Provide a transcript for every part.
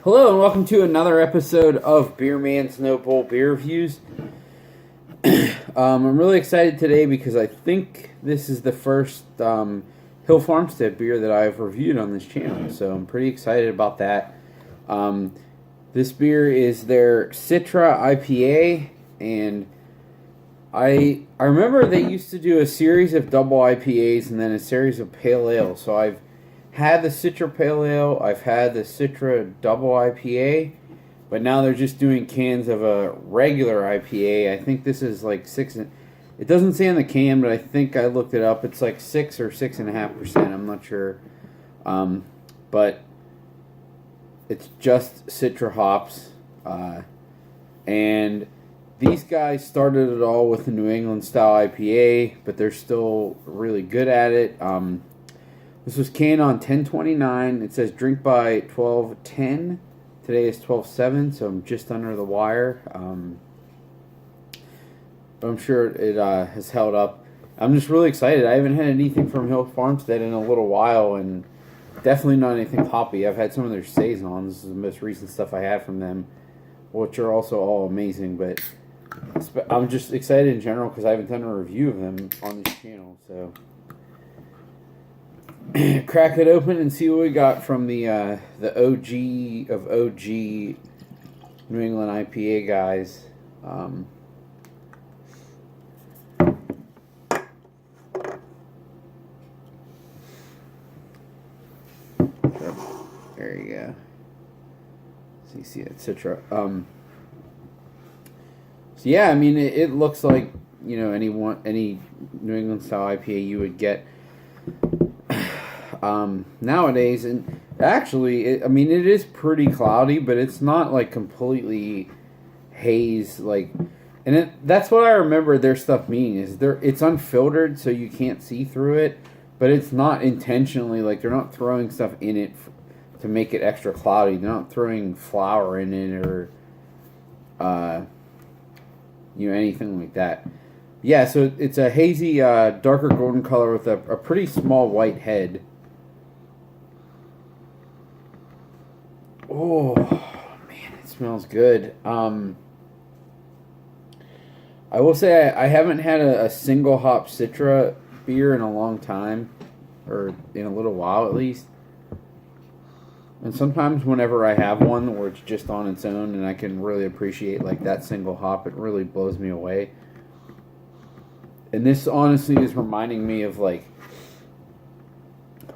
Hello and welcome to another episode of Beer Man's No Bull Beer Reviews. I'm really excited today because I think this is the first Hill Farmstead beer that I've reviewed on this channel, so I'm pretty excited about that. This beer is their Citra IPA, and I remember they used to do a series of double IPAs and then a series of pale ale, so I've had the Citra Pale Ale, I've had the Citra Double IPA, but now they're just doing cans of a regular IPA. I think this is like 6, it doesn't say on the can, but I think I looked it up. It's like 6 or 6.5%, I'm not sure. But it's just Citra hops. And these guys started it all with the New England style IPA, but they're still really good at it. This was canned on 10/29. It says drink by 12/10. Today is 12/7, so I'm just under the wire. But I'm sure it has held up. I'm just really excited. I haven't had anything from Hill Farmstead in a little while, and definitely not anything hoppy. I've had some of their saisons. This is the most recent stuff I had from them, which are also all amazing. But I'm just excited in general because I haven't done a review of them on this channel, so crack it open and see what we got from the OG of OG New England IPA guys. There you go. So you see that Citra. So yeah, I mean it looks like any New England style IPA you would get nowadays, and actually, it is pretty cloudy, but it's not like completely haze, and that's what I remember their stuff being is it's unfiltered, so you can't see through it, but it's not intentionally they're not throwing stuff in it to make it extra cloudy. They're not throwing flour in it or anything like that. Yeah, so it's a hazy, darker golden color with a pretty small white head. Oh, man, it smells good. I will say I haven't had a single hop Citra beer in a long time, or in a little while at least. And sometimes whenever I have one where it's just on its own and I can really appreciate that single hop, it really blows me away. And this honestly is reminding me of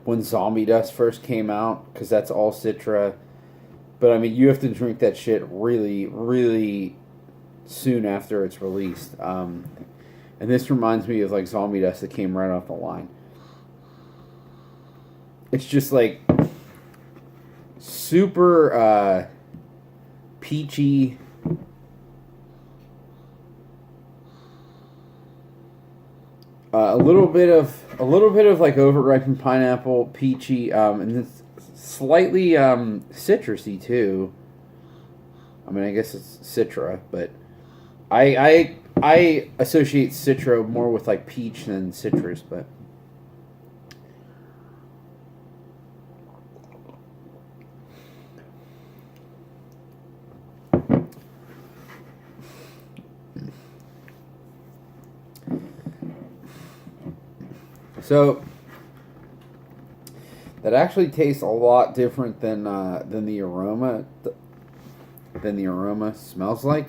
when Zombie Dust first came out, because that's all Citra. But you have to drink that shit really, really soon after it's released. And this reminds me of Zombie Dust that came right off the line. It's just super peachy. A little bit of overripened pineapple, peachy, and then slightly citrusy too. I guess it's Citra, but I associate Citra more with peach than citrus, but so that actually tastes a lot different than the aroma smells like.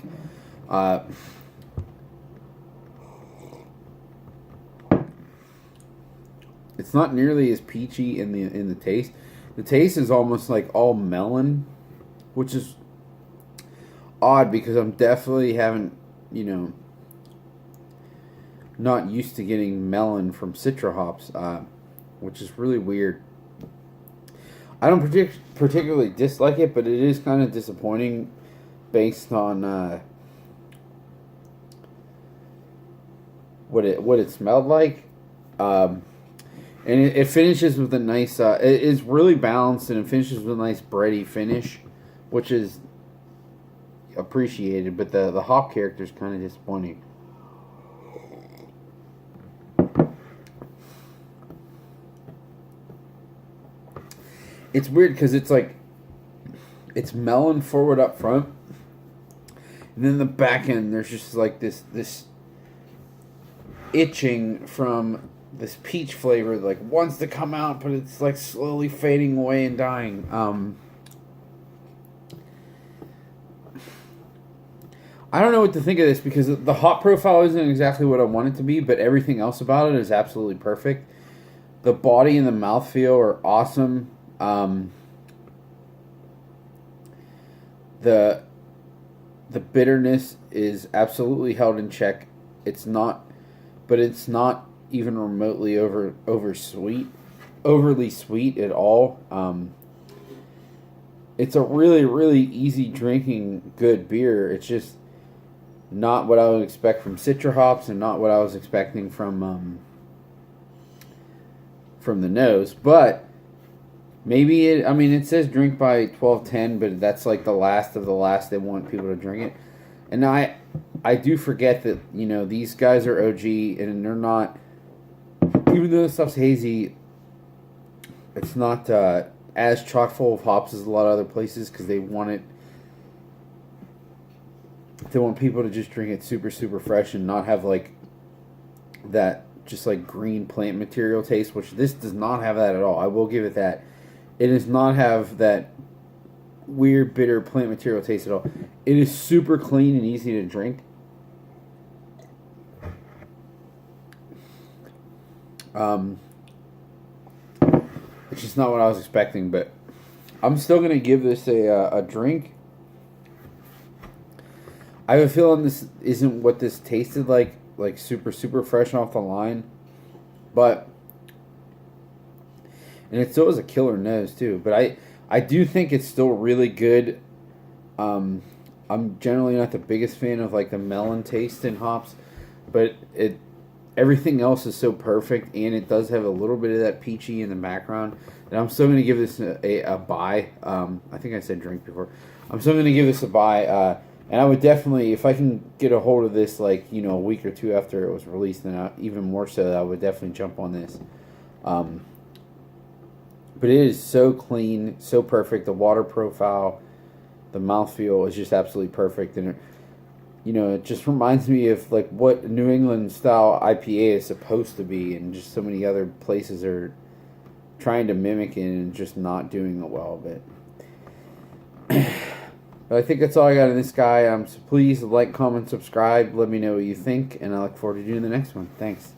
It's not nearly as peachy in the taste. The taste is almost all melon, which is odd because I'm definitely not used to getting melon from Citra hops, which is really weird. I don't particularly dislike it, but it is kind of disappointing based on what it smelled like. And it finishes with a nice. It is really balanced, and it finishes with a nice bready finish, which is appreciated. But the hop character is kind of disappointing. It's weird because it's It's melon forward up front, and then the back end there's just like this itching from this peach flavor that like wants to come out, but it's like slowly fading away and dying. I don't know what to think of this because the hop profile isn't exactly what I want it to be, but everything else about it is absolutely perfect. The body and the mouthfeel are awesome. The bitterness is absolutely held in check. It's not even remotely overly sweet at all. It's a really, really easy drinking good beer. It's just not what I would expect from Citra hops and not what I was expecting from the nose. But maybe it says drink by 12:10, but that's like the last of the last they want people to drink it. And I do forget that, these guys are OG and they're not, even though this stuff's hazy, it's not as chock full of hops as a lot of other places because they want people to just drink it super, super fresh and not have like that just like green plant material taste, which this does not have that at all. I will give it that. It does not have that weird bitter plant material taste at all. It is super clean and easy to drink. It's just not what I was expecting, but I'm still gonna give this a drink. I have a feeling this isn't what this tasted like super, super fresh off the line, and it still has a killer nose too. But I do think it's still really good. I'm generally not the biggest fan of like the melon taste in hops, but everything else is so perfect, and it does have a little bit of that peachy in the background. And I'm still going to give this a buy. I think I said drink before. I'm still going to give this a buy. And I would definitely, if I can get a hold of this like a week or two after it was released, then even more so, I would definitely jump on this. But it is so clean, so perfect. The water profile, the mouthfeel is just absolutely perfect, and it just reminds me of like what New England style IPA is supposed to be, and just so many other places are trying to mimic it and just not doing it well. But I think that's all I got in this guy. So please like, comment, subscribe. Let me know what you think, and I look forward to doing the next one. Thanks.